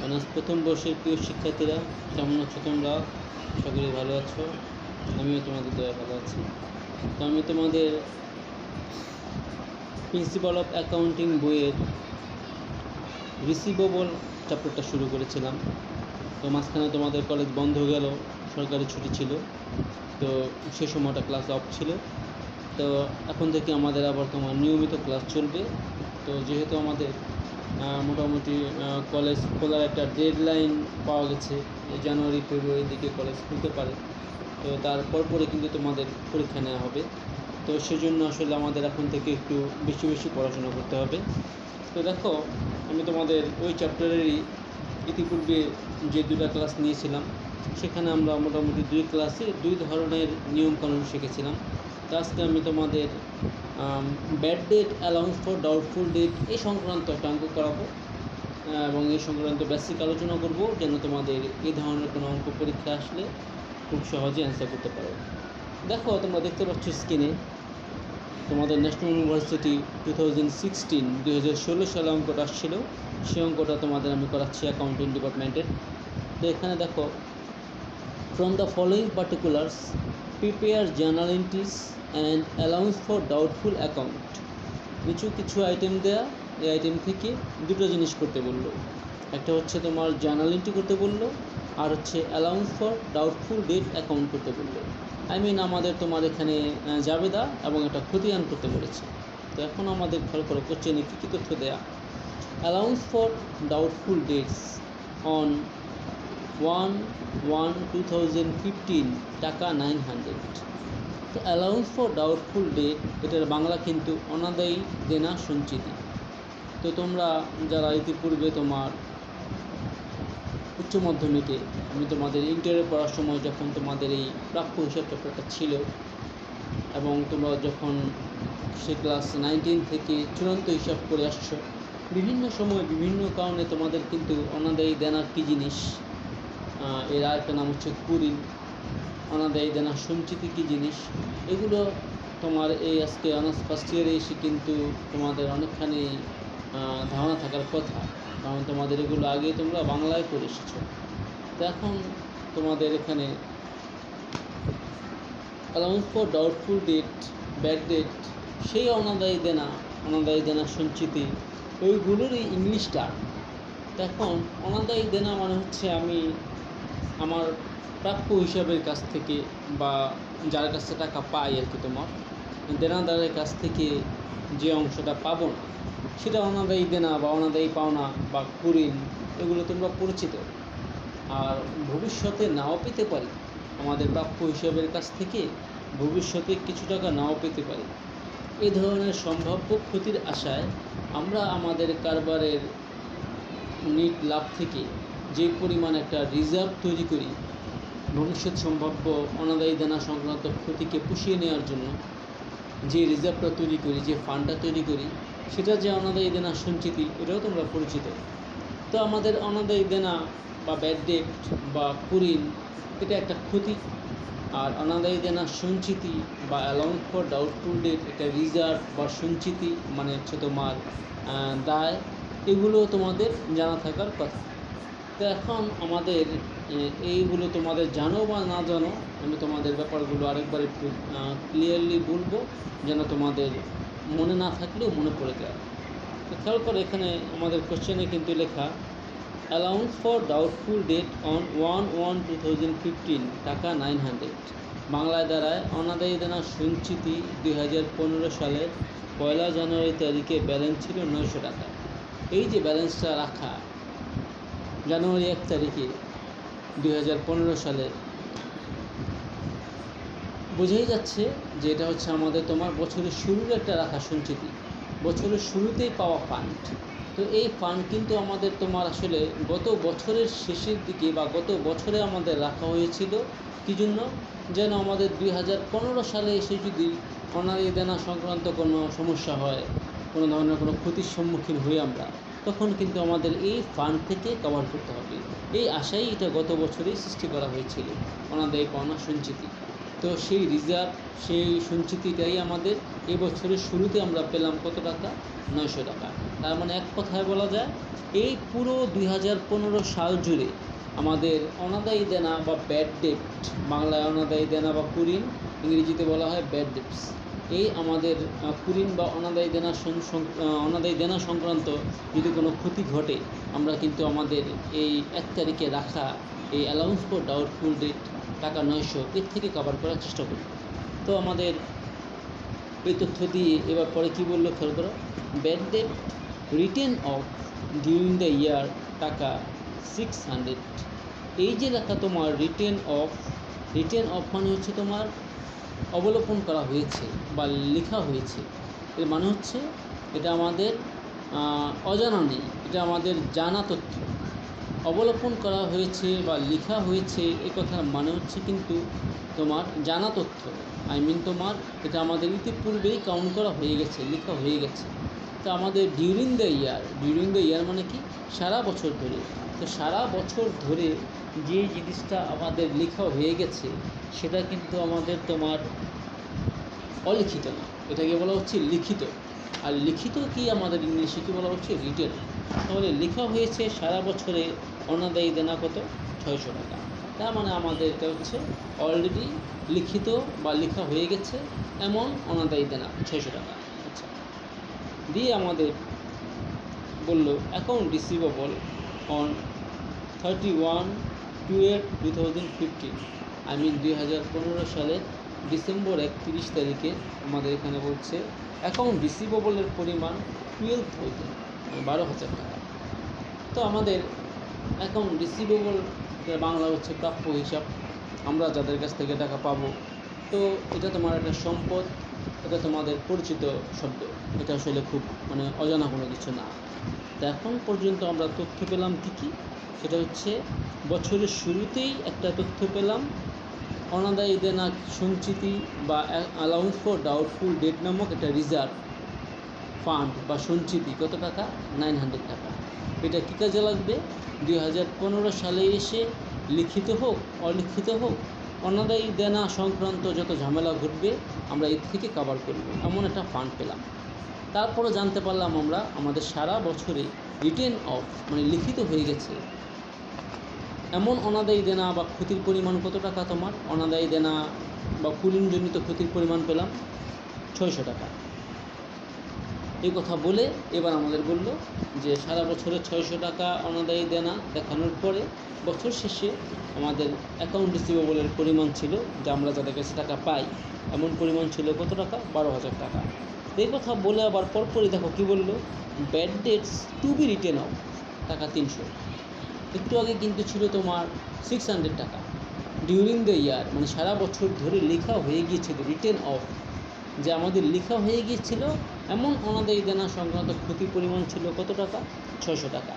Honours প্রথম বর্ষের প্রিয় শিক্ষার্থীরা, কেমন আছো তোমরা? আশা করি ভালো আছো। আমিও তোমাদের দয়া ভালো আছি। তো আমি তোমাদের প্রিন্সিপাল অফ অ্যাকাউন্টিং বইয়ের রিসিভেবল চ্যাপ্টারটা শুরু করেছিলাম। তো মাঝখানে তোমাদের কলেজ বন্ধ গেল, সরকারি ছুটি ছিল, তো সে সময়টা ক্লাস অফ ছিল। তো এখন থেকে আমাদের আবার তোমার নিয়মিত ক্লাস চলবে। তো যেহেতু আমাদের মোটামুটি কলেজ খোলার একটা ডেডলাইন পাওয়া গেছে, জানুয়ারি ফেব্রুয়ারির দিকে কলেজ খুলতে পারে। তো তারপর পরে কিন্তু তোমাদের পরীক্ষা নেওয়া হবে। তো সেজন্য আসলে আমাদের এখন থেকে একটু বেশি বেশি পড়াশোনা করতে হবে। তো দেখো, আমি তোমাদের ওই চ্যাপ্টারেরই ইতিপূর্বে যে দুটো ক্লাস নিয়েছিলাম, সেখানে আমরা মোটামুটি দুই ক্লাসে দুই ধরনের নিয়মকানুন শিখেছিলাম। তো আজকে আমি তোমাদের bad debt, allowance for doubtful debt এই সংক্রান্ত একটা অঙ্ক করাবো এবং এই সংক্রান্ত বেসিক আলোচনা করব, যেন তোমাদের এই ধরনের কোনো অঙ্ক পরীক্ষা আসলে খুব সহজে অ্যান্সার করতে পারো। দেখো, তোমরা দেখতে পাচ্ছ স্ক্রিনে তোমাদের ন্যাশনাল ইউনিভার্সিটি 2016 সালে অঙ্কটা আসছিল। সেই অঙ্কটা তোমাদের আমি করাচ্ছি অ্যাকাউন্টিং ডিপার্টমেন্টের। তো এখানে দেখো, from the following particulars prepare journal entries and allowance for doubtful account. কিছু আইটেম দেয়া, এই আইটেম থেকে দুটো জিনিস করতে বললো। একটা হচ্ছে তোমার জার্নাল এন্ট্রি করতে বললো, আর হচ্ছে allowance for doubtful debt account করতে বললো। আমাদের তোমার এখানে জাবেদা এবং একটা খতিয়ান করতে বলেছে। তো এখন আমাদের খেয়াল করো কোশ্চেনে কী কী তথ্য দেয়া। Allowance for doubtful dates on 1/1/2015 টাকা 900। তো অ্যালাউন্স ফর ডাউটফুল ডেট, এটার বাংলা কিন্তু অনাদায়ী দেনা সঞ্চিতি। তো তোমরা যারা ইতিপূর্বে তোমার উচ্চ মাধ্যমিকে, আমি তোমাদের ইন্টারে পড়ার সময় যখন তোমাদের এই প্রাপ্য হিসাব চ্যাপ্টারটা ছিল, এবং তোমরা যখন সে ক্লাস 19 থেকে চূড়ান্ত হিসাব করে আসছো, বিভিন্ন সময় বিভিন্ন কারণে তোমাদের কিন্তু অনাদায়ী দেনার কী জিনিস, এর আরেকটা নাম হচ্ছে কুরিন, অনাদায়ী দেনা সঞ্চিতি কী জিনিস, এগুলো তোমার এই আজকে অনার্স ফার্স্ট ইয়ারে এসে কিন্তু তোমাদের অনেকখানি ধারণা থাকার কথা, কারণ তোমাদের এগুলো আগে তোমরা বাংলায় পড়ে এসেছো। তো এখন তোমাদের এখানে allowance for doubtful debt, bad debt, সেই অনাদায়ী দেনা সঞ্চিতি, ওইগুলোরই ইংলিশ টার্ম। তো এখন অনাদায়ী দেনা মানে হচ্ছে আমি আমার প্রাপ্য হিসাবের কাছ থেকে, বা যার কাছে টাকা পাই আর কি, তোমার দেনাদারের কাছ থেকে যে অংশটা পাবো না, সেটা অনাদায়ী দেনা বা অনাদায়ী পাওনা বা কুরিন, এগুলো তোমরা পরিচিত। আর ভবিষ্যতে নাও পেতে পারি, আমাদের প্রাপ্য হিসাবের কাছ থেকে ভবিষ্যতে কিছু টাকা নাও পেতে পারি। এই ধরনের সম্ভাব্য ক্ষতির আশায় আমরা আমাদের কারবারের নিট লাভ থেকে যে পরিমাণ একটা রিজার্ভ তৈরি করি, ভবিষ্যৎ সম্ভাব্য অনাদায়ী দেনা সংক্রান্ত ক্ষতিকে পুষিয়ে নেওয়ার জন্য যে রিজার্ভটা তৈরি করি, যে ফান্ডটা তৈরি করি, সেটা যে অনাদায়ী দেনা সঞ্চিতি, এটাও তোমরা পরিচিত। তো আমাদের অনাদায়ী দেনা বা ব্যাড ডেট বা কুরিন, এটা একটা ক্ষতি, আর অনাদায়ী দেনা সঞ্চিতি বা অ্যালাউন্স ফর ডাউটফুল ডেট, এটা রিজার্ভ বা সঞ্চিতি, মানে হচ্ছে তোমার দায়। এগুলো তোমাদের জানা থাকার কথা। তো এখন আমাদের এইগুলো তোমাদের জানো বা না জানো, আমি তোমাদের ব্যাপারগুলো আরেকবার একটু ক্লিয়ারলি বলবো, যেন তোমাদের মনে না থাকলেও মনে পড়ে যায়। তো খেয়াল করে, এখানে আমাদের কোশ্চেনে কিন্তু লেখা allowance for doubtful debt on 1/1/2015 টাকা 900। বাংলায় দাঁড়ায় অনাদায়ী দেনা সঞ্চিতি 2015 সালের 1 জানুয়ারি তারিখে ব্যালেন্স ছিল 900 টাকা। এই যে ব্যালেন্সটা রাখা জানুয়ারি 1 তারিখে 2015 সালে, বোঝাই যাচ্ছে যে এটা হচ্ছে আমাদের তোমার বছরের শুরুর একটা রাখা সঞ্চিতি, বছরের শুরুতেই পাওয়া ফান্ড। তো এই ফান্ড কিন্তু আমাদের তোমার আসলে গত বছরের শেষের দিকে বা গত বছরে আমাদের রাখা হয়েছিল, কী জন্য? যেন আমাদের 2015 সালে এসে যদি অনাদায়ী দেনা সংক্রান্ত কোনো সমস্যা হয়, কোনো ধরনের কোনো ক্ষতির সম্মুখীন হই আমরা, তখন কিন্তু আমাদের এই ফান্ড থেকে কভার করতে হবে। এই আশাই এটা গত বছরেই সৃষ্টি করা হয়েছিল, অনাদায়ী পাওনা সঞ্চিতি। তো সেই রিজার্ভ, সেই সঞ্চিতিটাই আমাদের এবছরের শুরুতে আমরা পেলাম কত টাকা? 900 টাকা। তার মানে এক কথায় বলা যায় এই পুরো 2015 সাল জুড়ে আমাদের অনাদায়ী দেনা বা ব্যাড ডেট, বাংলায় অনাদায়ী দেনা বা কুঋণ, ইংরেজিতে বলা হয় ব্যাড ডেটস, এই আমাদের কুঋণ বা অনাদায়ী দেনা সংক্রান্ত যদি কোনো ক্ষতি ঘটে, আমরা কিন্তু আমাদের এই 1 তারিখে রাখা এই অ্যালাউন্স ফর ডাউটফুল ডেট টাকা 900 এর থেকে কভার করার চেষ্টা করি। তো আমাদের এই তথ্য দিয়ে এবার পরে কী বললো খেয়াল করো, bad date written of during the year টাকা 600। এই যে লেখা তোমার রিটেন অফ মানে হচ্ছে তোমার অবলোকন করা হয়েছে বা লেখা হয়েছে, এর মানে হচ্ছে এটা আমাদের অজানা নেই, এটা আমাদের জানা তথ্য। অবলোকন করা হয়েছে বা লেখা হয়েছে এ কথার মানে হচ্ছে কিন্তু তোমার জানা তথ্য, তোমার এটা আমাদের ইতিপূর্বেই কাউন্ট করা হয়ে গেছে, লেখা হয়ে গেছে। তো আমাদের ডিউরিং দ্য ইয়ার মানে কি, সারা বছর ধরে। তো সারা বছর ধরে যে জিনিসটা আমাদের লেখা হয়ে গেছে সেটা কিন্তু আমাদের তোমার অলিখিত না, এটাকে বলা হচ্ছে লিখিত। আর লিখিত কি আমাদের ইংলিশে কি বলা হচ্ছে, রিটেন। তাহলে লেখা হয়েছে সারা বছরে অনাদায়ী দেনা কত, 600 টাকা। তার মানে আমাদের এটা হচ্ছে অলরেডি লিখিত বা লেখা হয়ে গেছে এমন অনাদায়ী দেনা 600 টাকা। আচ্ছা, দিয়ে আমাদের বলল অ্যাকাউন্ট রিসিভেবল অন 31/12/2015, 2015 সালের ডিসেম্বর 31 তারিখে আমাদের এখানে বলছে অ্যাকাউন্ট রিসিভেবলের পরিমাণ 12,000, 12,000 টাকা। তো আমাদের অ্যাকাউন্ট রিসিভেবল বাংলা হচ্ছে প্রাপ্য হিসাব, আমরা যাদের কাছ থেকে টাকা পাবো। তো এটা তোমার একটা সম্পদ, এটা তোমাদের পরিচিত শব্দ, এটা আসলে খুব অজানা কোনো কিছু না। তো এখন পর্যন্ত আমরা তথ্য পেলাম কী, সেটা হচ্ছে বছরের শুরুতেই একটা তথ্য পেলাম, অনাদায়ী দেনা সঞ্চিতি বা অ্যালাউন্স ফর ডাউটফুল ডেট নামক একটা রিজার্ভ ফান্ড বা সঞ্চিতি কত টাকা, 900 টাকা। এটা কী কাজে লাগবে, 2015 সালে এসে লিখিত হোক অলিখিত হোক অনাদায়ী দেনা সংক্রান্ত যত ঝামেলা ঘটবে আমরা এর থেকে কভার করব, এমন একটা ফান্ড পেলাম। তারপরে জানতে পারলাম আমরা আমাদের সারা বছরে রিটেন অফ লিখিত হয়ে গেছে এমন অনাদায়ী দেনা বা ক্ষতির পরিমাণ কত টাকা, তোমার অনাদায়ী দেনা বা কুঋণজনিত ক্ষতির পরিমাণ পেলাম 600 টাকা। এই কথা বলে এবার আমাদের বলল যে সারা বছরে 600 টাকা অনাদায়ী দেনা দেখানোর পরে বছর শেষে আমাদের অ্যাকাউন্ট রিসিভেবলের পরিমাণ ছিল, যা আমরা যাদের কাছে টাকা পাই এমন পরিমাণ ছিল কত টাকা, 12,000 টাকা। এই কথা বলে আবার পরপরই দেখো কী বলল, bad debts to be written off টাকা 300। একটু আগে কিন্তু ছিল তোমার 600 টাকা। ডিউরিং দ্য ইয়ার সারা বছর ধরে লেখা হয়ে গিয়েছিল, রিটেন অফ যে আমাদের লেখা হয়ে গিয়েছিল এমন অনাদায়ী দেনা সংক্রান্ত ক্ষতির পরিমাণ ছিল কত টাকা, 600 টাকা।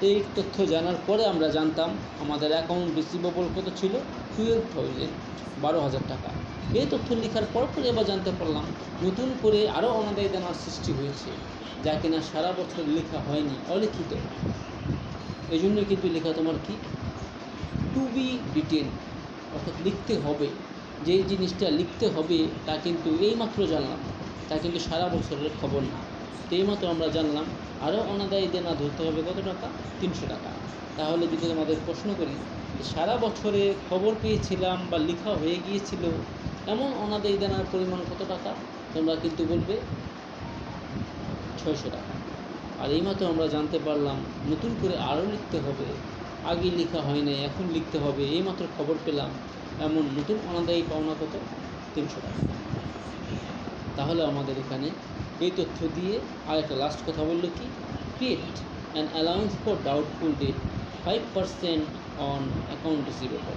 এই তথ্য জানার পরে আমরা জানতাম আমাদের অ্যাকাউন্ট রিসিভেবল কত ছিল, 12,000, 12,000 টাকা। এই তথ্য লেখার পরপরে এবার জানতে পারলাম নতুন করে আরও অনাদায়ী দেনার সৃষ্টি হয়েছে, যা কিনা সারা বছর লেখা হয়নি, অলিখিত। এই জন্য কিন্তু লেখা তোমার কি, টু বি রিটেন, অর্থাৎ লিখতে হবে। যেই জিনিসটা লিখতে হবে তা কিন্তু এইমাত্র জানলাম, তা কিন্তু সারা বছরের খবর না। তো এইমাত্র আমরা জানলাম আরও অনাদায়ী দেনা ধরতে হবে কত টাকা, 300 টাকা। তাহলে যদি আমাদের প্রশ্ন করি যে সারা বছরে খবর পেয়েছিলাম বা লেখা হয়ে গিয়েছিল এমন অনাদায়ী দেনার পরিমাণ কত টাকা, তোমরা কিন্তু বলবে 600 টাকা। আর এইমাত্র আমরা জানতে পারলাম নতুন করে আরও লিখতে হবে, আগে লেখা হয় নাই এখন লিখতে হবে, এইমাত্র খবর পেলাম এমন নতুন অনাদায়ী পাওনা কত, 300 টাকা। তাহলে আমাদের এখানে এই তথ্য দিয়ে আরেকটা লাস্ট কথা বললো কি, create an allowance for doubtful debt 5% on account receivable.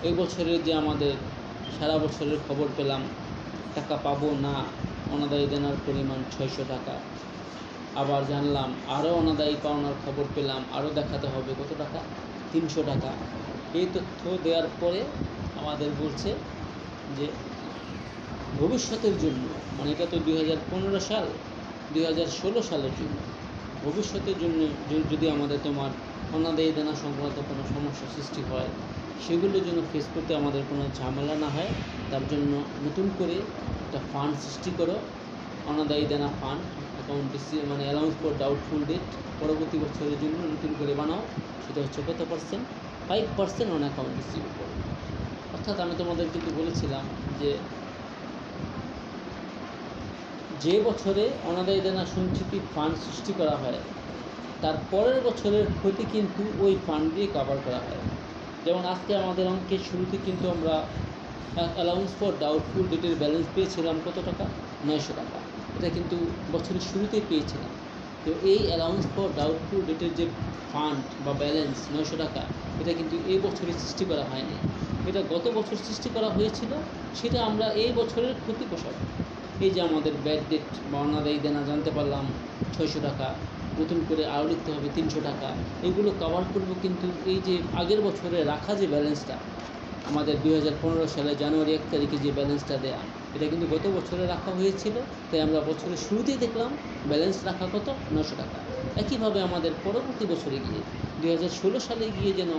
এই বছরের যে আমাদের সারা বছরের খবর পেলাম টাকা পাবো না, অনাদায়ী দেনার পরিমাণ 600 টাকা। আবার জানলাম আরও অনাদায়ী পাওনার খবর পেলাম, আরও দেখাতে হবে কত টাকা, 300 টাকা। এই তথ্য দেওয়ার পরে আমাদের বলছে যে ভবিষ্যতের জন্য এটা তো 2015 সাল, 2016 সালের জন্য, ভবিষ্যতের জন্য যদি আমাদের তোমার অনাদায়ী দেনা সংক্রান্ত কোনো সমস্যা সৃষ্টি হয় সেগুলোর জন্য ফেস করতে আমাদের কোনো ঝামেলা না হয়, তার জন্য নতুন করে একটা ফান্ড সৃষ্টি করো, অনাদায়ী দেনা ফান্ড, অ্যাকাউন্ট মানে অ্যালাউন্স ফর ডাউটফুল ডেট পরবর্তী বছরের জন্য নতুন করে বানাও, সেটা হচ্ছে কত পার্সেন্ট? 5% on account receivable. অর্থাৎ আমি তোমাদের কিন্তু বলেছিলাম যে বছরে অনাদায়ী দেনা সঞ্চিতি ফান্ড সৃষ্টি করা হয় তার পরের বছরের ক্ষতি কিন্তু ওই ফান্ড দিয়ে কভার করা হয়। যেমন আজকে আমাদের অঙ্কের শুরুতে কিন্তু আমরা অ্যালাউন্স ফর ডাউটফুল ডেটের ব্যালেন্স পেয়েছিলাম কত টাকা? 900 টাকা। এটা কিন্তু বছরের শুরুতেই পেয়েছিলাম। তো এই অ্যালাউন্স ফর ডাউটফুল ডেটের যে ফান্ড বা ব্যালেন্স 900 টাকা, এটা কিন্তু এই বছরে সৃষ্টি করা হয়নি, এটা গত বছর সৃষ্টি করা হয়েছিল। সেটা আমরা এই বছরের ক্ষতি পোষাবো। এই যে আমাদের ব্যাড ডেট বা অনাদায়ী দেনা জানতে পারলাম 600 টাকা, নতুন করে আরও লিখতে হবে 300 টাকা, এগুলো কভার করব। কিন্তু এই যে আগের বছরে রাখা যে ব্যালেন্সটা আমাদের 2015 সালে জানুয়ারি 1 তারিখে যে ব্যালেন্সটা দেয়া, এটা কিন্তু গত বছরে রাখা হয়েছিল। তাই আমরা বছরের শুরুতেই দেখলাম ব্যালেন্স রাখা কত? 900 টাকা। একইভাবে আমাদের পরবর্তী বছরে গিয়ে 2016 সালে গিয়ে যেন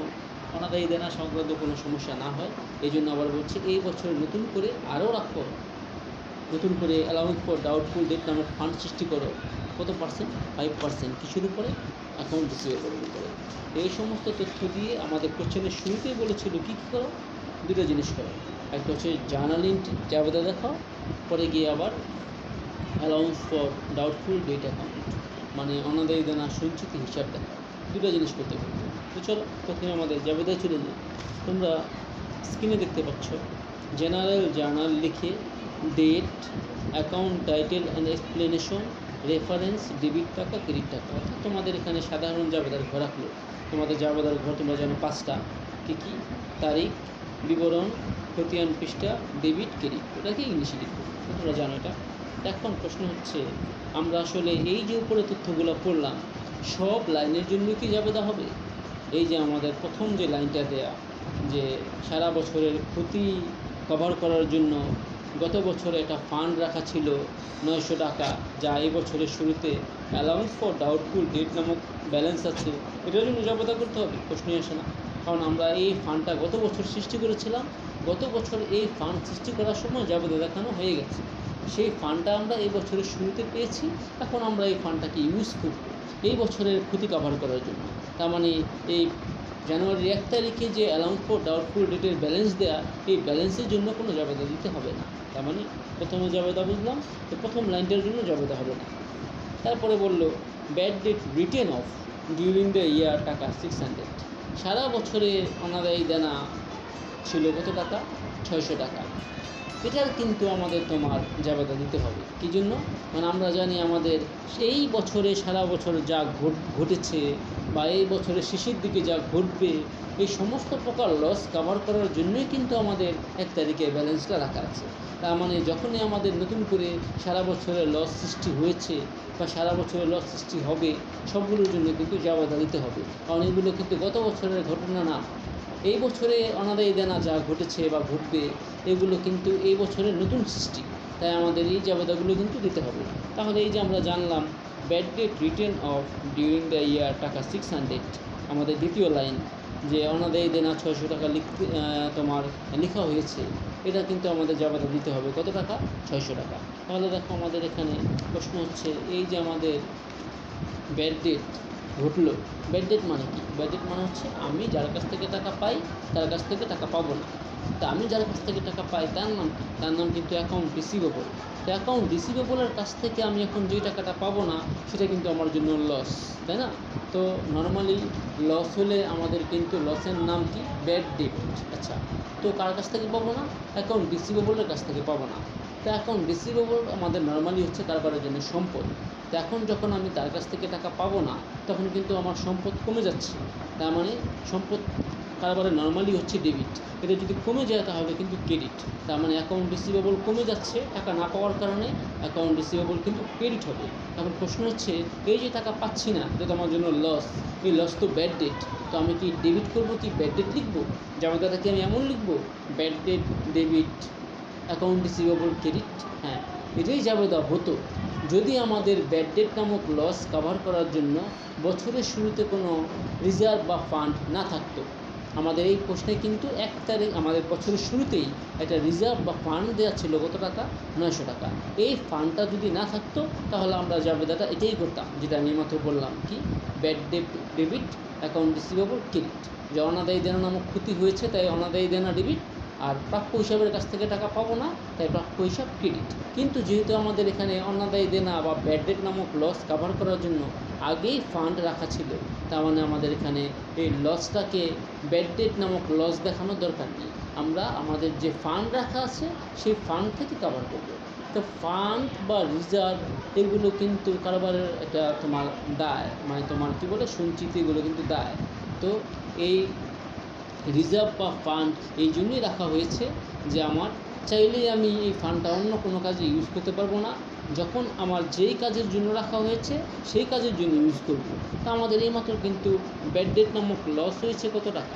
অনাদায়ী দেনা সংক্রান্ত কোনো সমস্যা না হয়, এই জন্য আবার বলছি এই বছরে নতুন করে আরও রাখো, নতুন করে অ্যালাউন্স ফর ডাউটফুল ডেট নামক ফান্ড সৃষ্টি করো। কত পার্সেন্ট? 5%। কিছুর উপরে? অ্যাকাউন্ট রিসিভেবলের উপরে। এই সমস্ত তথ্য দিয়ে আমাদের কোশ্চেনের শুরুতেই বলেছিল কী কী করো? দুটো জিনিস করো। একটা হচ্ছে জার্নাল এন্ট্রি, জাবেদা দেখাও, পরে গিয়ে আবার allowance for doubtful debt account মানে অনাদায়ী দেনা সঞ্চিতি হিসাব দেখাও। দুটো জিনিস করতে পারবে। তো চলো প্রথমে আমাদের জাবেদায় চলে যাই। তোমরা স্ক্রিনে দেখতে পাচ্ছ জেনারেল জার্নাল লিখে date, account title and explanation, reference, debit টাকা, ক্রেডিট টাকা। অর্থাৎ তোমাদের এখানে সাধারণ জাবেদার ঘর রাখলো। তোমাদের জাবেদার ঘর তোমরা জানো 5টা। কী কী? তারিখ, বিবরণ, খতিয়ান পৃষ্ঠা, ডেবিট, ক্রেডিট। ওটাকে ইংলিশে লিখবো, তোমরা জানো এটা। এখন প্রশ্ন হচ্ছে আমরা আসলে এই যে উপরে তথ্যগুলো পড়লাম সব লাইনের জন্য কি জাবেদা হবে? এই যে আমাদের প্রথম যে লাইনটা দেয়া যে সারা বছরের ক্ষতি কভার করার জন্য গত বছরে একটা ফান্ড রাখা ছিল 900 টাকা, যা এই বছরের শুরুতে অ্যালাউন্স ফর ডাউটফুল ডেট নামক ব্যালেন্স আছে, এটার জন্য জাবেদা করতে হবে? প্রশ্নই আসে না। কারণ আমরা এই ফান্ডটা গত বছর সৃষ্টি করেছিলাম, গত বছর এই ফান্ড সৃষ্টি করার সময় জাবেদা দেখানো হয়ে গেছে। সেই ফান্ডটা আমরা এই বছরের শুরুতে পেয়েছি, এখন আমরা এই ফান্ডটাকে ইউজ করব এই বছরের ক্ষতি কভার করার জন্য। তার মানে এই জানুয়ারির 1 তারিখে যে অ্যালাউন্স ফর ডাউটফুল ডেটের ব্যালেন্স দেয়া, এই ব্যালেন্সের জন্য কোনো জাবেদা দিতে হবে না। তার মানে প্রথমে জাবেদা বুঝলাম, তো প্রথম লাইনটার জন্য জাবেদা হবে না। তারপরে বলল bad date written of during the year টাকা 600। সারা বছরে অনাদায়ী দেনা ছিল কত টাকা? 600 টাকা। এটার কিন্তু আমাদের তোমার জাবেদা দিতে হবে। কী জন্য? মানে আমরা জানি আমাদের সেই বছরে সারা বছর যা ঘটেছে বা এই বছরের শেষের দিকে যা ঘটবে, এই সমস্ত প্রকার লস কভার করার জন্যই কিন্তু আমাদের 1 তারিখে ব্যালেন্সটা রাখা আছে। তার মানে যখনই আমাদের নতুন করে সারা বছরের লস সৃষ্টি হয়েছে বা সারা বছরের লস সৃষ্টি হবে, সবগুলোর জন্য কিন্তু জাবেদা দিতে হবে। কারণ এগুলো কিন্তু গত বছরের ঘটনা না, এই বছরে অনাদায়ী দেনা যা ঘটেছে বা ঘটবে এগুলো কিন্তু এই বছরের নতুন সৃষ্টি। তাই আমাদের এই জাবেদাগুলো কিন্তু দিতে হবে। তাহলে এই যে আমরা জানলাম bad date written of during the year টাকা 600, আমাদের দ্বিতীয় লাইন যে অনাদায়ী দেনা 600 টাকা তোমার লেখা হয়েছে, এটা কিন্তু আমাদের জাবেদা দিতে হবে কত টাকা? 600 টাকা। তাহলে দেখো আমাদের এখানে প্রশ্ন হচ্ছে এই যে আমাদের ব্যাড ডেট ঘটলো, ব্যাড ডেট মানে কি? ব্যাড ডেট মানে হচ্ছে আমি যার কাছ থেকে টাকা পাই তার কাছ থেকে টাকা পাবো না। তা আমি যার কাছ থেকে টাকা পাই তার নাম কি? তার নাম কিন্তু অ্যাকাউন্ট রিসিভেবল। তো অ্যাকাউন্ট রিসিভেবলের কাছ থেকে আমি এখন যেই টাকাটা পাবো না সেটা কিন্তু আমার জন্য লস, তাই না? তো নর্মালি লস হলে আমাদের কিন্তু লসের নাম কি? Bad date. আচ্ছা, তো কার কাছ থেকে পাবো না? অ্যাকাউন্ট রিসিভেবলের কাছ থেকে পাবো না। তো অ্যাকাউন্ট রিসিভেবল আমাদের নর্মালি হচ্ছে কারবারের জন্য সম্পদ। তো এখন যখন আমি তার কাছ থেকে টাকা পাবো না তখন কিন্তু আমার সম্পদ কমে যাচ্ছে। তার মানে সম্পদ কারবারে নর্মালি হচ্ছে ডেবিট, এটা যদি কমে যায় তাহলে কিন্তু ক্রেডিট। তার মানে অ্যাকাউন্ট রিসিভেবল কমে যাচ্ছে টাকা না পাওয়ার কারণে, অ্যাকাউন্ট রিসিভেবল কিন্তু ক্রেডিট হবে। এখন প্রশ্ন হচ্ছে এই যে টাকা পাচ্ছি না, এটা তো আমার জন্য লস, এই লস তো ব্যাড ডেট। তো আমি কি ডেবিট করবো কি ব্যাড ডেট লিখবো? জাবেদাটাকে আমি এমন লিখবো bad debt debit account receivable credit. হ্যাঁ, এটাই জাবেদা হতো যদি আমাদের ব্যাড ডেট নামক লস কভার করার জন্য বছরের শুরুতে কোনো রিজার্ভ বা ফান্ড না থাকতো। আমাদের এই প্রশ্নে কিন্তু 1 তারিখ আমাদের বছরের শুরুতেই একটা রিজার্ভ বা ফান্ড দেওয়া ছিল কত টাকা, 900 টাকা। এই ফান্ডটা যদি না থাকতো তাহলে আমরা জাবেদাটা এটাই করতাম, যেটা আমি মাত্র বললাম, কি bad debit account receivable credit, যে অনাদায়ী দেনা নামক ক্ষতি হয়েছে তাই অনাদায়ী দেনা ডেবিট, আর প্রাপ্য হিসাবের কাছ থেকে টাকা পাবো না তাই প্রাপ্য হিসাব ক্রেডিট। কিন্তু যেহেতু আমাদের এখানে অনাদায়ী দেনা বা ব্যাড ডেট নামক লস কভার করার জন্য আগেই ফান্ড রাখা ছিল, তার মানে আমাদের এখানে এই লসটাকে ব্যাড ডেট নামক লস দেখানোর দরকার নেই। আমরা আমাদের যে ফান্ড রাখা আছে সেই ফান্ড থেকে কভার করবো। তো ফান্ড বা রিজার্ভ এগুলো কিন্তু কারবারের একটা তোমার দায়, মানে তোমার কী বলে সঞ্চিতি, এগুলো কিন্তু দায়। তো এই রিজার্ভ বা ফান্ড এই জন্যই রাখা হয়েছে যে আমার চাইলেই আমি এই ফান্ডটা অন্য কোনো কাজে ইউজ করতে পারবো না, যখন আমার যেই কাজের জন্য রাখা হয়েছে সেই কাজের জন্য ইউজ করব। তা আমাদের এইমাত্র কিন্তু ব্যাড ডেট নামক লস হয়েছে কত টাকা,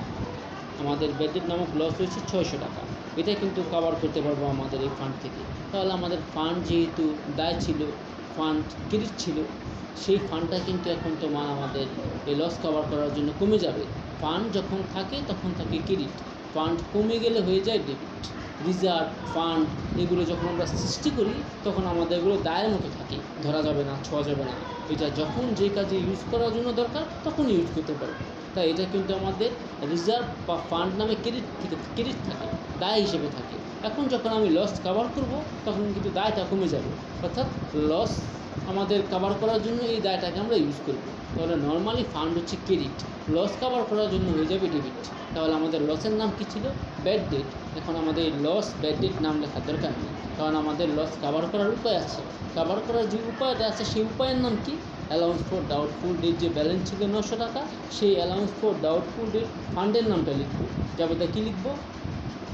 আমাদের ব্যাড ডেট নামক লস হয়েছে 600 টাকা। এটা কিন্তু কভার করতে পারবো আমাদের এই ফান্ড থেকে। তাহলে আমাদের ফান্ড যেহেতু দায় ছিল, ফান্ড ক্রেডিট ছিল, সেই ফান্ডটা কিন্তু এখন তোমার আমাদের এই লস কভার করার জন্য কমে যাবে। ফান্ড যখন থাকে তখন থাকে ক্রেডিট, ফান্ড কমে গেলে হয়ে যায় ডেবিট। রিজার্ভ ফান্ড এগুলো যখন আমরা সৃষ্টি করি তখন আমাদের এগুলো দায়ের মতো থাকে, ধরা যাবে না, ছোঁয়া যাবে না। এটা যখন যে কাজে ইউজ করার জন্য দরকার তখন ইউজ করতে পারবো। তাই এটা কিন্তু আমাদের রিজার্ভ বা ফান্ড নামে ক্রেডিট থাকে, দায় হিসেবে থাকে। এখন যখন আমি লস কভার করব তখন কিন্তু দায়টা কমে যাবে, অর্থাৎ লস আমাদের কভার করার জন্য এই দায়টাকে আমরা ইউজ করব। তাহলে নর্মালি ফান্ড হচ্ছে ক্রেডিট, লস কভার করার জন্য হয়ে যাবে ডেবিট। তাহলে আমাদের লসের নাম কী ছিল, ব্যাড ডেট। এখন আমাদের লস ব্যাড ডেট নাম লেখার দরকার নেই, কারণ আমাদের লস কভার করার উপায় আছে। কভার করার যে উপায়টা আছে সেই উপায়ের নাম কি, অ্যালাউন্স ফর ডাউটফুল ডেট। যে ব্যালেন্স ছিল 900 টাকা, সেই অ্যালাউন্স ফর ডাউটফুল ডেট ফান্ডের নামটা লিখবো। যাবে কী লিখবো,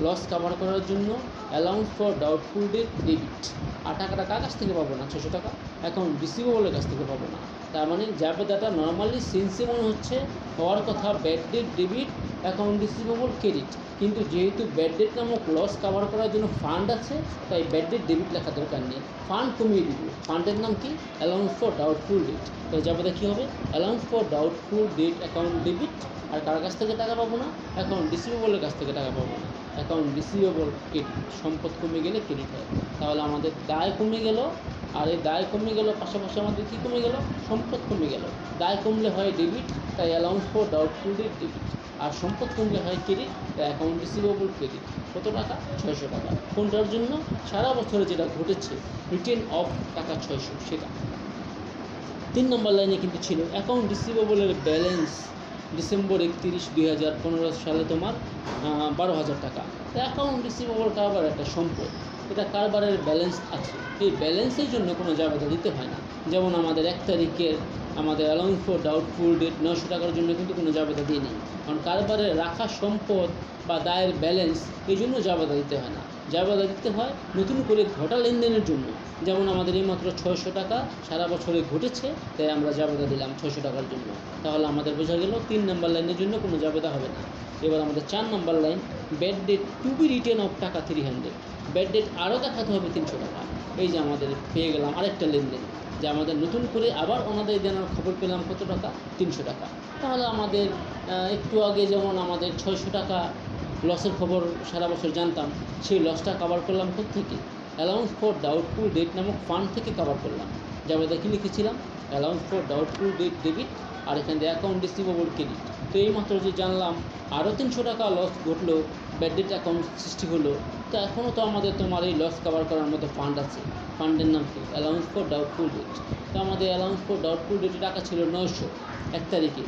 লস কভার করার জন্য allowance for doubtful debt debit. আর টাকাটা কার কাছ থেকে পাবো না, 600 টাকা এখন রিসিভেবলের কাছ থেকে পাবো না। তার মানে জাবেদাটা নর্মালি সেন্সে মনে হচ্ছে হওয়ার কথা bad debt debit account receivable credit, কিন্তু যেহেতু ব্যাড ডেট নামক লস কভার করার জন্য ফান্ড আছে তাই ব্যাড ডেট ডেবিট লেখা দরকার নেই, ফান্ড কমিয়ে দিব। ফান্ডের নাম কি, অ্যালাউন্স ফর ডাউটফুল ডেট। তো জাবেদা কী হবে, allowance for doubtful debt account debit. আর কার কাছ থেকে টাকা পাবো না, অ্যাকাউন্ট রিসিভেবলের কাছ থেকে টাকা পাবো না, অ্যাকাউন্ট রিসিভেবল ক্রেডিট। সম্পদ কমে গেলে ক্রেডিট হয়, তাহলে আমাদের দায় কমে গেল। আর এই দায় কমে গেল পাশাপাশি আমাদের কী কমে গেল, সম্পদ কমে গেল। দায় কমলে হয় ডেবিট, তাই allowance for doubtful debt debit. আর সম্পদ কমলে হয় ক্রেডিট, তাই অ্যাকাউন্ট রিসিভেবল ক্রেডিট। কত টাকা, 600 টাকা। কোনটার জন্য, সারা বছরে যেটা ঘটেছে রিটেন অফ টাকা 600, সেটা। 3 নম্বর লাইনে কিন্তু ছিল অ্যাকাউন্ট রিসিভেবলের ব্যালেন্স ডিসেম্বর 31, 2015 সালে তোমার 12,000 টাকা। তো অ্যাকাউন্ট রিসিভেবল কারবার একটা সম্পদ, এটা কারবারের ব্যালেন্স আছে, এই ব্যালেন্সের জন্য কোনো জাবেদা দিতে হয় না। যেমন আমাদের 1 তারিখের আমাদের অ্যালাউন্স ফর ডাউটফুল ডেট 900 টাকার জন্য কিন্তু কোনো জাবেদা দিয়ে নেই, কারণ কারবারের রাখা সম্পদ বা দায়ের ব্যালেন্স এই জন্য জাবেদা দিতে হয় না। জাবেদা দিতে হয় নতুন করে ঘটা লেনদেনের জন্য। যেমন আমাদের এইমাত্র 600 টাকা সারা বছরে ঘটেছে, তাই আমরা জাবেদা দিলাম 600 টাকার জন্য। তাহলে আমাদের বোঝা গেল 3 নম্বর লাইনের জন্য কোনো জাবেদা হবে না। এবার আমাদের 4 নম্বর line, bad debt to be written off টাকা 300। ব্যাড ডেট আরও দেখাতে হবে 300 টাকা। এই যে আমাদের পেয়ে গেলাম আরেকটা লেনদেন, যে আমাদের নতুন করে আবার অনাদায়ী দেনার খবর পেলাম কত টাকা, 300 টাকা। তাহলে আমাদের একটু আগে যেমন আমাদের 600 টাকা লসের খবর সারা বছর জানতাম, সেই লসটা কভার করলাম কোত্থেকে, অ্যালাউন্স ফর ডাউটফুল ডেট নামক ফান্ড থেকে কভার করলাম। যাবে কি লিখেছিলাম, allowance for doubtful debt debit, আর এখান থেকে অ্যাকাউন্ট রিসিভেবল ক্রেডিট। তো এইমাত্র যে জানলাম আরও 300 টাকা লস ঘটলো, ব্যাড ডেট অ্যাকাউন্ট সৃষ্টি হলো। তো এখনও তো আমাদের তোমার এই লস কভার করার মতো ফান্ড আছে, ফান্ডের নাম কি, অ্যালাউন্স ফর ডাউটফুল ডেট। তো আমাদের অ্যালাউন্স ফর ডাউটফুল ডেটের টাকা ছিল 900 1 তারিখে,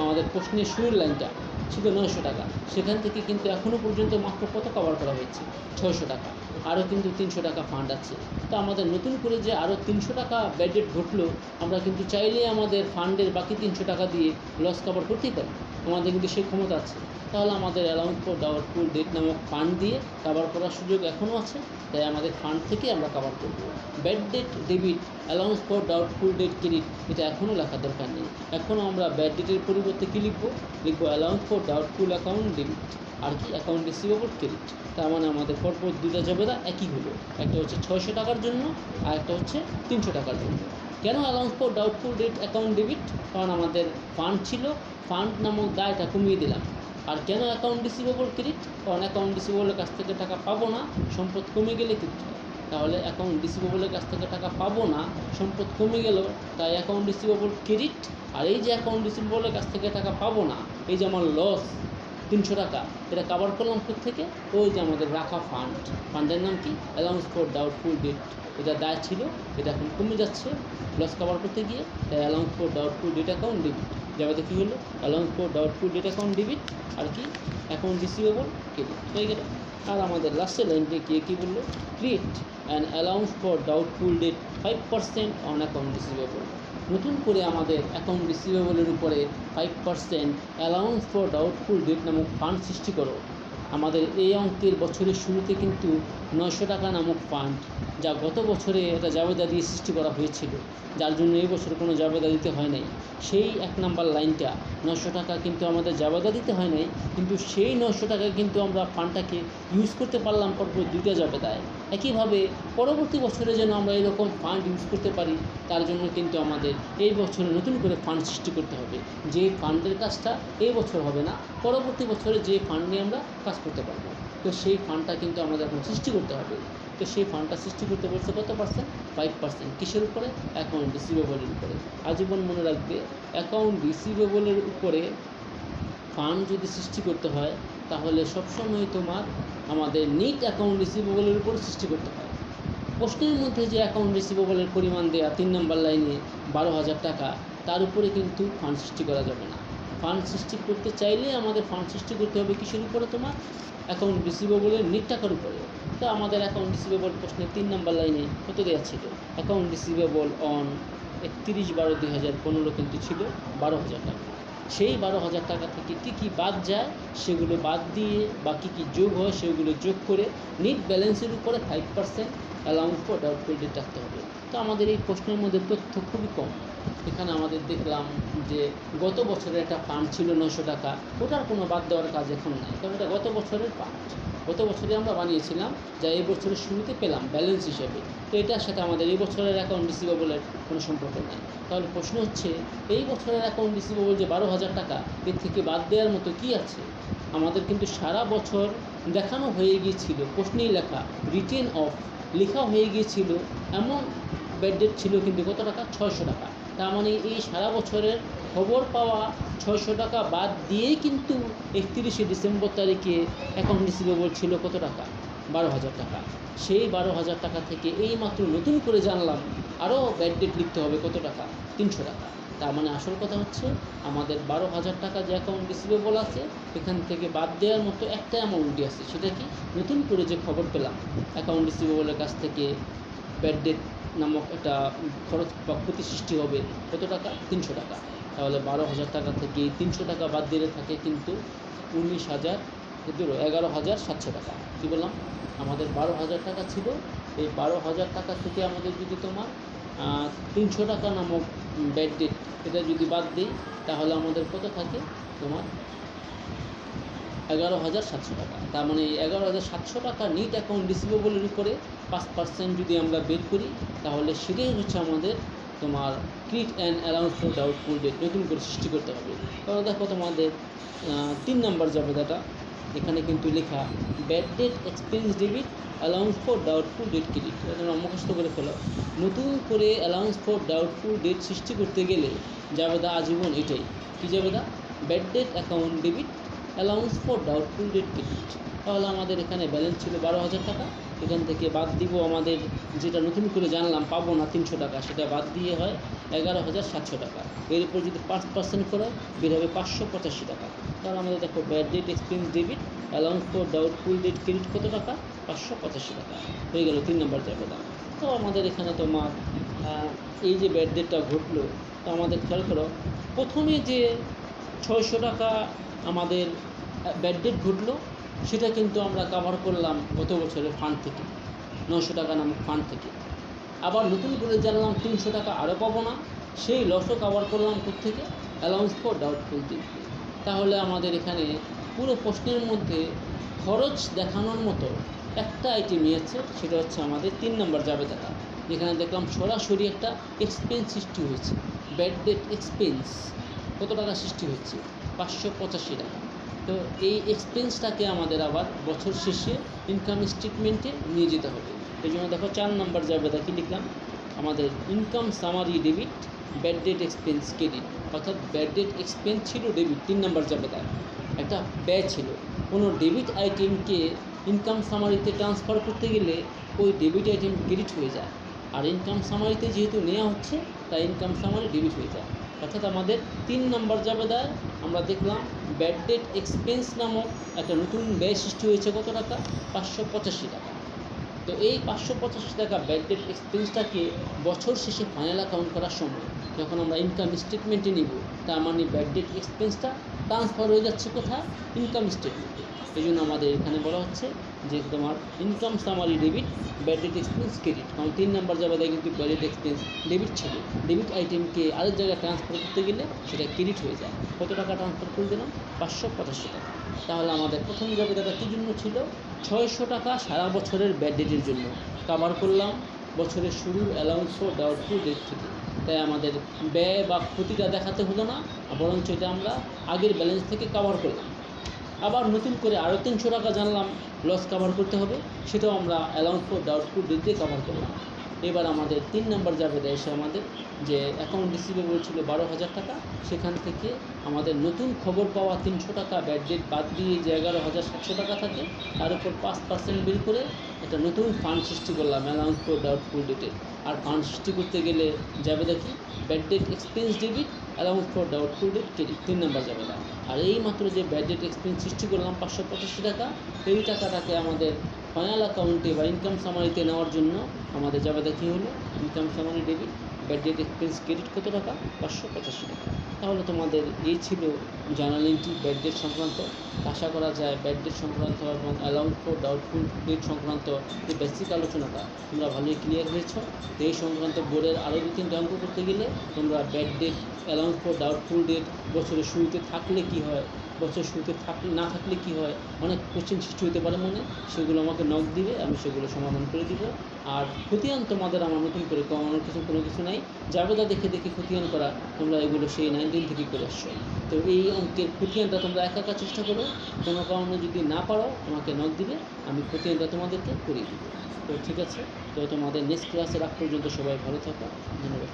আমাদের প্রশ্নের শুরুর লাইনটা ছিল 900 টাকা। সেখান থেকে কিন্তু এখনও পর্যন্ত মাত্র কত কভার করা হয়েছে, 600 টাকা। আরও কিন্তু 300 টাকা ফান্ড আছে। তো আমাদের নতুন করে যে আরও 300 টাকা ব্যাড ডেট ঘটলো, আমরা কিন্তু চাইলেই আমাদের ফান্ডের বাকি 300 টাকা দিয়ে লস কভার করতেই পারি, আমাদের কিন্তু সেই ক্ষমতা আছে। তাহলে আমাদের অ্যালাউন্স ফর ডাউটফুল ডেট নামক ফান্ড দিয়ে কভার করার সুযোগ এখনও আছে, তাই আমাদের ফান্ড থেকে আমরা কভার করব। Bad debt debit, allowance for doubtful debt credit, এটা এখনও লেখার দরকার নেই। এখনও আমরা ব্যাড ডেটের পরিবর্তে কী লিখবো, allowance for doubtful account debit, আর কি অ্যাকাউন্ট রিসিভেবল ক্রেডিট। তার মানে আমাদের পরপর দুটো জাবেদা একই হলো, একটা হচ্ছে 600 টাকার জন্য আর একটা হচ্ছে 300 টাকার জন্য। কেন allowance for doubtful debt account debit, কারণ আমাদের ফান্ড ছিল, ফান্ড নামক দায়টা কমিয়ে দিলাম। আর কেন অ্যাকাউন্ট রিসিভেবল ক্রেডিট? কারণ অ্যাকাউন্ট রিসিভেবলের কাছ থেকে টাকা পাবো না, সম্পদ কমে গেলে ক্রেডিট হয়। তাহলে অ্যাকাউন্ট রিসিভেবলের কাছ থেকে টাকা পাবো না, সম্পদ কমে গেল, তাই অ্যাকাউন্ট রিসিভেবল ক্রেডিট। আর এই যে অ্যাকাউন্ট রিসিভেবলের কাছ থেকে টাকা পাবো না, এই যে আমার লস 300 টাকা, এটা কভার করলাম থেকে ওই যে আমাদের রাখা ফান্ডের নাম কি? Allowance for doubtful debt. এটা দায় ছিল, এটা এখন কমে যাচ্ছে লস কভার করতে গিয়ে, তাই allowance for doubtful debt account debit. যাতে কী হলো? Allowance for doubtful debt account debit আর কি অ্যাকাউন্ট রিসিভেবল ক্রেডিট হয়ে গেল। আর আমাদের লাস্টের লাইনটি কী বললো? Create an allowance for doubtful debt 5% on account receivable. নতুন করে আমাদের অ্যাকাউন্ট রিসিভেবলের উপরে 5% অ্যালাউন্স ফর ডাউটফুল ডেট নামক ফান্ড সৃষ্টি করো। আমাদের এই অঙ্কের বছরের শুরুতে কিন্তু 900 টাকা নামক ফান্ড, যা গত বছরে একটা জাবেদা দিয়ে সৃষ্টি করা হয়েছিল, যার জন্য এই বছর কোনো জাবেদা দিতে হয় নাই। সেই 1 নাম্বার লাইনটা 900 টাকা কিন্তু আমাদের জাবেদা দিতে হয় নাই, কিন্তু সেই 900 টাকায় কিন্তু আমরা ফান্ডটাকে ইউজ করতে পারলাম পরপর 2টা জাবেদায়। একইভাবে পরবর্তী বছরে যেন আমরা এরকম ফান্ড ইউজ করতে পারি, তার জন্য কিন্তু আমাদের এই বছরে নতুন করে ফান্ড সৃষ্টি করতে হবে। যে ফান্ডের কাজটা এই বছর হবে না, পরবর্তী বছরে যে ফান্ড নিয়ে আমরা কাজ করতে পারবো, তো সেই ফান্ডটা কিন্তু আমাদের এখন সৃষ্টি করতে হবে। তো সেই ফান্ডটা সৃষ্টি করতে বলছে কত পার্সেন্ট? 5%। কিসের উপরে? অ্যাকাউন্ট রিসিভেবলের উপরে। আজীবন মনে রাখবে, অ্যাকাউন্ট রিসিভেবলের উপরে ফান্ড যদি সৃষ্টি করতে হয়, তাহলে সবসময় তোমার আমাদের নিট অ্যাকাউন্ট রিসিভেবলের উপর সৃষ্টি করতে হয়। প্রশ্নের মধ্যে যে অ্যাকাউন্ট রিসিভেবলের পরিমাণ দেয়া 3 নম্বর লাইনে 12,000 টাকা, তার উপরে কিন্তু ফান্ড সৃষ্টি করা যাবে না। ফান্ড সৃষ্টি করতে চাইলে আমাদের ফান্ড সৃষ্টি করতে হবে কিসের উপরে? তোমার অ্যাকাউন্ট রিসিভেবলের নিট টাকার উপরে। তো আমাদের অ্যাকাউন্ট রিসিভেবল প্রশ্নে 3 নম্বর লাইনে কত দেওয়া ছিল? অ্যাকাউন্ট রিসিভেবল অন 31/12/2015 কিন্তু ছিল 12,000 টাকা। সেই 12,000 টাকা থেকে কী বাদ যায় সেগুলো বাদ দিয়ে বা কী যোগ হয় সেগুলো যোগ করে নিট ব্যালেন্সের উপরে 5% অ্যালাউন্স ফর ডাউটফুল ডেট রাখতে হবে। তো আমাদের এই প্রশ্নের মধ্যে তথ্য খুবই কম। এখানে আমাদের দেখলাম যে গত বছরের একটা ফান্ড ছিল 900 টাকা, ওটার কোনো বাদ দেওয়ার কাজ এখন নাই, কারণ এটা গত বছরের ফান্ড, গত বছরে আমরা বানিয়েছিলাম, যা এই বছরের শুরুতে পেলাম ব্যালেন্স হিসেবে। তো এটার সাথে আমাদের এই বছরের অ্যাকাউন্ট রিসিভেবলের কোনো সম্পর্ক নেই। তাহলে প্রশ্ন হচ্ছে, এই বছরের অ্যাকাউন্ট রিসিভেবল যে 12,000 টাকা, এর থেকে বাদ দেওয়ার মতো কি আছে? আমাদের কিন্তু সারা বছর দেখানো হয়ে গিয়েছিল, প্রশ্নেই লেখা রিটেন অফ লেখা হয়ে গিয়েছিল, এমন ব্যাড ডেট ছিল কিন্তু কত টাকা? 600 টাকা। তার মানে এই সারা বছরের খবর পাওয়া 600 টাকা বাদ দিয়েই কিন্তু 31শে ডিসেম্বর তারিখে অ্যাকাউন্ট রিসিভেবল ছিল কত টাকা? 12,000 টাকা। সেই 12,000 টাকা থেকে এই মাত্র নতুন করে জানলাম আরও ব্যাড ডেট লিখতে হবে কত টাকা? 300 টাকা। তার মানে আসল কথা হচ্ছে, আমাদের 12,000 টাকা যে অ্যাকাউন্ট রিসিভেবল আছে, এখান থেকে বাদ দেওয়ার মতো একটা অ্যামাউন্টই আছে, সেটা কি? নতুন করে যে খবর পেলাম অ্যাকাউন্ট রিসিভেবলের কাছ থেকে ব্যাড ডেট নামক একটা খরচ বা ক্ষতি সৃষ্টি হবে কত টাকা? 300 টাকা। তাহলে 12,000 টাকা থেকে 300 টাকা বাদ দিলে থাকে কিন্তু 11,700 টাকা। কী বললাম? আমাদের 12,000 টাকা ছিল, এই 12,000 টাকা থেকে আমাদের যদি তোমার 300 টাকা নামক ব্যাড ডেট, এটা যদি বাদ দিই, তাহলে আমাদের কত থাকে? তোমার 11,700 টাকা। তার মানে এই 11,700 টাকা নিট অ্যাকাউন্ট রিসিভেবলের উপরে 5% যদি আমরা বের করি, তাহলে সেটাই হচ্ছে আমাদের তোমার create and allowance for doubtful debt নতুন করে সৃষ্টি করতে হবে। তাহলে দেখো তোমাদের 3 নম্বর জাবেদাটা এখানে কিন্তু লেখা bad debt expense debit allowance for doubtful debt credit. এটা তোমরা মুখস্থ করে ফেলো। নতুন করে অ্যালাউন্স ফর ডাউটফুল ডেট সৃষ্টি করতে গেলে জাবেদা আজীবন এটাই। কী জাবেদা? Bad debt account debit allowance for doubtful debt credit. তাহলে আমাদের এখানে ব্যালেন্স ছিল 12,000 টাকা, এখান থেকে বাদ দিব আমাদের যেটা নতুন করে জানলাম পাবো না 300 টাকা, সেটা বাদ দিয়ে হয় 11,700 টাকা। এর উপর যদি 5% করো বের হবে 585 টাকা। তাহলে আমাদের দেখো bad debt expense debit allowance for doubtful debt credit কত টাকা? 585 টাকা হয়ে গেল 3 নম্বর জাবেদা। তো আমাদের এখানে তোমার এই যে ব্যাড ডেটটা ঘটলো, তো আমাদের খেয়াল করো, প্রথমে যে 600 টাকা আমাদের ব্যাড ডেট ঘটলো, সেটা কিন্তু আমরা কাভার করলাম গত বছরের ফান্ড থেকে, 900 টাকা নামক ফান্ড থেকে। আবার নতুন করে জানলাম 300 টাকা আরও পাবো না, সেই লসও কাভার করলাম থেকে অ্যালাউন্স ফর ডাউটফুল ডেট। তাহলে আমাদের এখানে পুরো প্রশ্নের মধ্যে খরচ দেখানোর মতো একটা আইটেমই আছে, সেটা হচ্ছে আমাদের 3 নম্বর জাবেদাটা, যেখানে দেখলাম সরাসরি একটা এক্সপেন্স সৃষ্টি হয়েছে। ব্যাড ডেট এক্সপেন্স কত টাকা সৃষ্টি হচ্ছে? 585 টাকা। তো এই এক্সপেন্সটাকে আমাদের আবার বছর শেষে ইনকাম স্টেটমেন্টে নিয়ে যেতে হবে। এই জন্য দেখো 4 নম্বর জাবেদা কি লিখলাম, আমাদের income summary debit, bad debt expense credit. অর্থাৎ ব্যাড ডেট এক্সপেন্স ছিল ডেবিট, 3 নম্বর জাবেদায় একটা ব্যয় ছিল। কোনো ডেবিট আইটেমকে ইনকাম সামারিতে ট্রান্সফার করতে গেলে ওই ডেবিট আইটেম ক্রেডিট হয়ে যায়, আর ইনকাম সামারিতে যেহেতু নেওয়া হচ্ছে তাই ইনকাম সামারি ডেবিট হয়ে যায়। অর্থাৎ আমাদের 3 নম্বর জাবেদায় আমরা দেখলাম ব্যাড ডেট এক্সপেন্স নামক একটা নতুন ব্যয় সৃষ্টি হয়েছে। কত টাকা? 585 টাকা। তো এই 585 টাকা ব্যাড ডেট এক্সপেন্সটাকে বছর শেষে ফাইনাল অ্যাকাউন্ট করার সময় যখন আমরা ইনকাম স্টেটমেন্টে নিব, তার মানে ব্যাড ডেট এক্সপেন্সটা ট্রান্সফার হয়ে যাচ্ছে কোথায়? ইনকাম স্টেটমেন্টে। এই জন্য আমাদের এখানে বলা হচ্ছে যে তোমার income summary debit, bad debt expense credit. কারণ 3 নম্বর জায়গায় কিন্তু ব্যাড ডেট এক্সপেন্স ডেবিট ছিল, ডেবিট আইটেমকে আরেক জায়গায় ট্রান্সফার করতে গেলে সেটা ক্রেডিট হয়ে যায়। কত টাকা ট্রান্সফার করে দিলাম? 585 টাকা। তাহলে আমাদের প্রথম জাবেদাটা কী জন্য ছিল? 600 টাকা সারা বছরের ব্যাড ডেটের জন্য কভার করলাম বছরের শুরুর অ্যালাউন্স ফর ডাউটফুল ডেট থেকে। তাই আমাদের ব্যয় বা ক্ষতিটা দেখাতে হলো না, বরঞ্চ এটা আমরা আগের ব্যালেন্স থেকে কভার করলাম। আবার নতুন করে আরও 300 টাকা জানলাম লস কভার করতে হবে, সেটাও আমরা অ্যালাউন্স ফর ডাউটফুল ডেট দিয়ে কভার করলাম। এবার আমাদের 3 নম্বর জাবেদা এসে আমাদের যে অ্যাকাউন্ট রিসিভেবল ছিল 12,000 টাকা, সেখান থেকে আমাদের নতুন খবর পাওয়া 300 টাকা ব্যাড ডেট বাদ দিয়ে যে 11,700 টাকা থাকে, তার উপর 5% বের করে একটা নতুন ফান্ড সৃষ্টি করলাম অ্যালাউন্স ফর ডাউটফুল ডেটে। আর ফান্ড সৃষ্টি করতে গেলে জাবেদা কি? Bad debt expense debit, allowance for doubtful debt credit, 3 number জাবেদা। আর এই মাত্র যে ব্যাড ডেট এক্সপেন্স সৃষ্টি করলাম 585 টাকা, এই টাকাটাকে আমাদের ফাইনাল অ্যাকাউন্টে বা ইনকাম সামারিতে নেওয়ার জন্য আমাদের জাবেদা কী হলো? Income summary debit, bad debt expense credit কত টাকা? 585 টাকা। তাহলে তোমাদের এই ছিল জার্নালিংটি ব্যাড ডেট সংক্রান্ত। আশা করা যায় ব্যাড ডেট সংক্রান্ত এবং অ্যালাউন্স ফর ডাউটফুল ডেট সংক্রান্ত যে বেসিক আলোচনাটা তোমরা ভালোই ক্লিয়ার হয়েছ। তো এই সংক্রান্ত বোর্ডের আরও 2-3টা অঙ্ক করতে গেলে তোমরা bad debt, allowance for doubtful debt, বছরের শুরুতে থাকলে কী হয়, বছর শুরুতে না থাকলে কী হয়, অনেক কোশ্চেন সৃষ্টি হতে পারে মনে, সেগুলো আমাকে নক দিবে, আমি সেগুলো সমাধান করে দিব। আর খতিয়ান তোমাদের আমার নতুন করে কমানোর কোনো কিছু নাই, জাবেদা দেখে দেখে খতিয়ান করা তোমরা এগুলো সেই 19 থেকে করে আসছো। তো এই অঙ্কের খতিয়ানটা তোমরা একা চেষ্টা করো, কোনো কারণে যদি না পারো আমাকে নক দিবে, আমি খতিয়ানটা তোমাদেরকে করিয়ে দিব। তো ঠিক আছে, তো তোমাদের নেক্সট ক্লাসে রাখ পর্যন্ত সবাই ভালো থাকো, ধন্যবাদ।